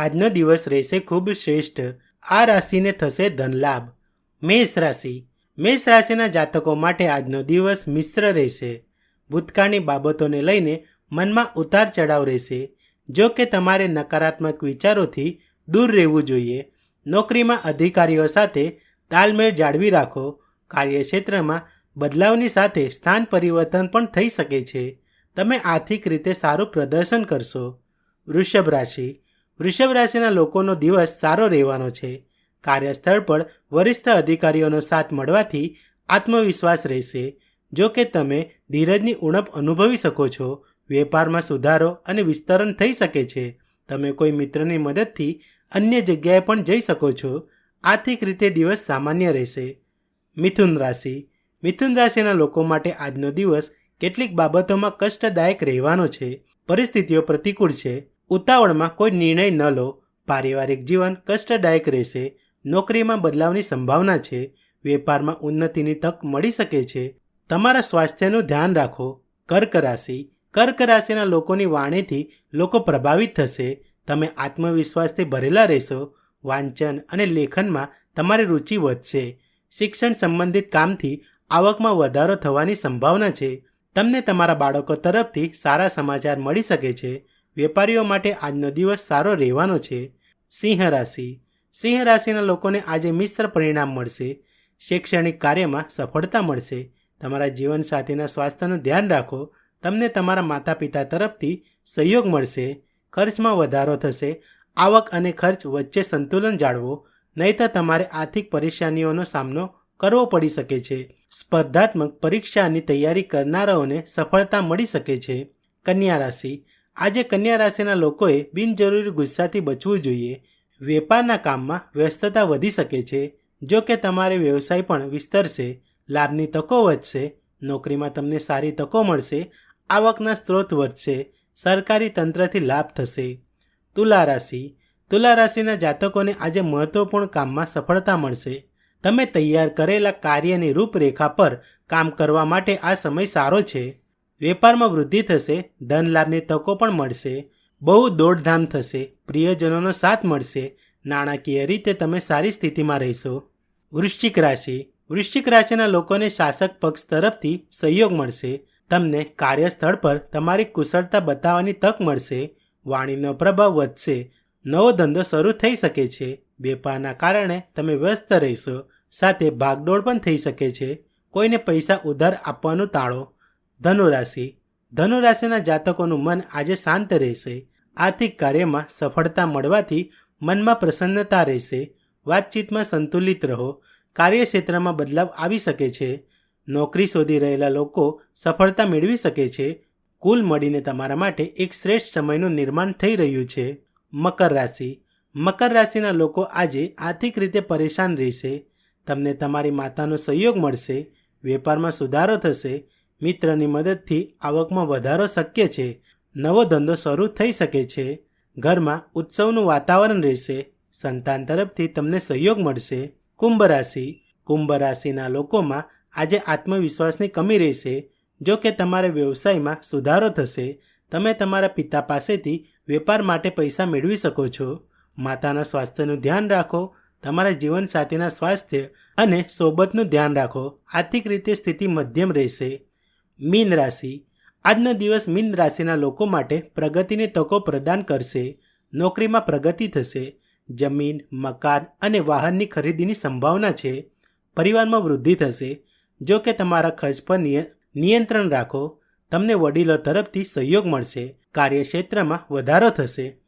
આજનો દિવસ રહેશે ખૂબ શ્રેષ્ઠ. આ રાશિને થશે ધનલાભ. મેષ રાશિના જાતકો માટે આજનો દિવસ મિશ્ર રહેશે. ભૂતકાળની બાબતોને લઈને મનમાં ઉતાર ચઢાવ રહેશે. જો કે તમારે નકારાત્મક વિચારોથી દૂર રહેવું જોઈએ. નોકરીમાં અધિકારીઓ સાથે તાલમેળ જાળવી રાખો. કાર્યક્ષેત્રમાં બદલાવની સાથે સ્થાન પરિવર્તન પણ થઈ શકે છે. તમે આર્થિક રીતે સારું પ્રદર્શન કરશો. વૃષભ રાશિના લોકોનો દિવસ સારો રહેવાનો છે. કાર્યસ્થળ પર વરિષ્ઠ અધિકારીઓનો સાથ મળવાથી આત્મવિશ્વાસ રહેશે. જો કે તમે ધીરજની ઉણપ અનુભવી શકો છો. વેપારમાં સુધારો અને વિસ્તરણ થઈ શકે છે. તમે કોઈ મિત્રની મદદથી અન્ય જગ્યાએ પણ જઈ શકો છો. આર્થિક રીતે દિવસ સામાન્ય રહેશે. મિથુન રાશિના લોકો માટે આજનો દિવસ કેટલીક બાબતોમાં કષ્ટદાયક રહેવાનો છે. પરિસ્થિતિઓ પ્રતિકૂળ છે. ઉતાવળમાં કોઈ નિર્ણય ન લો. પારિવારિક જીવન કષ્ટદાયક રહેશે. નોકરીમાં બદલાવની સંભાવના છે. વેપારમાં ઉન્નતિની તક મળી શકે છે. તમારા સ્વાસ્થ્યનું ધ્યાન રાખો. કર્ક રાશિના લોકોની વાણીથી લોકો પ્રભાવિત થશે. તમે આત્મવિશ્વાસથી ભરેલા રહેશો. વાંચન અને લેખનમાં તમારી રુચિ વધશે. શિક્ષણ સંબંધિત કામથી આવકમાં વધારો થવાની સંભાવના છે. તમને તમારા બાળકો તરફથી સારા સમાચાર મળી શકે છે. વેપારીઓ માટે આજનો દિવસ સારો રહેવાનો છે. સિંહ રાશિના લોકોને આજે મિશ્ર પરિણામ મળશે. શૈક્ષણિક કાર્યમાં સફળતા મળશે. તમારા જીવનસાથીના સ્વાસ્થ્યનું ધ્યાન રાખો. તમને તમારા માતા પિતા તરફથી સહયોગ મળશે. ખર્ચમાં વધારો થશે. આવક અને ખર્ચ વચ્ચે સંતુલન જાળવો, નહીંતર તમારે આર્થિક પરેશાનીઓનો સામનો કરવો પડી શકે છે. સ્પર્ધાત્મક પરીક્ષાની તૈયારી કરનારાઓને સફળતા મળી શકે છે. આજે કન્યા રાશિના લોકોએ બિનજરૂરી ગુસ્સાથી બચવું જોઈએ. વેપારના કામમાં વ્યસ્તતા વધી શકે છે. જો કે તમારે વ્યવસાય પણ વિસ્તરશે. લાભની તકો વધશે. નોકરીમાં તમને સારી તકો મળશે. આવકના સ્ત્રોત વધશે. સરકારી તંત્રથી લાભ થશે. તુલા રાશિના જાતકોને આજે મહત્વપૂર્ણ કામમાં સફળતા મળશે. તમે તૈયાર કરેલા કાર્યની રૂપરેખા પર કામ કરવા માટે આ સમય સારો છે. વેપારમાં વૃદ્ધિ થશે. ધન લાભની તકો પણ મળશે. બહુ દોડધામ થશે. પ્રિયજનોનો સાથ મળશે. નાણાકીય રીતે તમે સારી સ્થિતિમાં રહેશો. વૃશ્ચિક રાશિના લોકોને શાસક પક્ષ તરફથી સહયોગ મળશે. તમને કાર્યસ્થળ પર તમારી કુશળતા બતાવવાની તક મળશે. વાણીનો પ્રભાવ વધશે. નવો ધંધો શરૂ થઈ શકે છે. વેપારના કારણે તમે વ્યસ્ત રહેશો. સાથે ભાગદોડ પણ થઈ શકે છે. કોઈને પૈસા ઉધાર આપવાનું ટાળો. ધનુ રાશિના જાતકોનું મન આજે શાંત રહેશે. આર્થિક કાર્યમાં સફળતા મળવાથી મનમાં પ્રસન્નતા રહેશે. વાતચીતમાં સંતુલિત રહો. કાર્યક્ષેત્રમાં બદલાવ આવી શકે છે. નોકરી શોધી રહેલા લોકો સફળતા મેળવી શકે છે. કુલ મળીને તમારા માટે એક શ્રેષ્ઠ સમયનું નિર્માણ થઈ રહ્યું છે. મકર રાશિના લોકો આજે આર્થિક રીતે પરેશાન રહેશે. તમને તમારી માતાનો સહયોગ મળશે. વેપારમાં સુધારો થશે. મિત્રની મદદથી આવકમાં વધારો શક્ય છે. નવો ધંધો શરૂ થઈ શકે છે. ઘરમાં ઉત્સવનું વાતાવરણ રહેશે. સંતાન તરફથી તમને સહયોગ મળશે. કુંભ રાશિના લોકોમાં આજે આત્મવિશ્વાસની કમી રહેશે. જો કે તમારા વ્યવસાયમાં સુધારો થશે. તમે તમારા પિતા પાસેથી વેપાર માટે પૈસા મેળવી શકો છો. માતાના સ્વાસ્થ્યનું ધ્યાન રાખો. તમારા જીવનસાથીના સ્વાસ્થ્ય અને સોબતનું ધ્યાન રાખો. આર્થિક રીતે સ્થિતિ મધ્યમ રહેશે. આજનો દિવસ મીન રાશિના લોકો માટે પ્રગતિની તકો પ્રદાન કરશે. નોકરીમાં પ્રગતિ થશે. જમીન, મકાન અને વાહનની ખરીદીની સંભાવના છે. પરિવારમાં વૃદ્ધિ થશે. જો કે તમારા ખર્ચ પર નિયંત્રણ રાખો. તમને વડીલો તરફથી સહયોગ મળશે. કાર્યક્ષેત્રમાં વધારો થશે.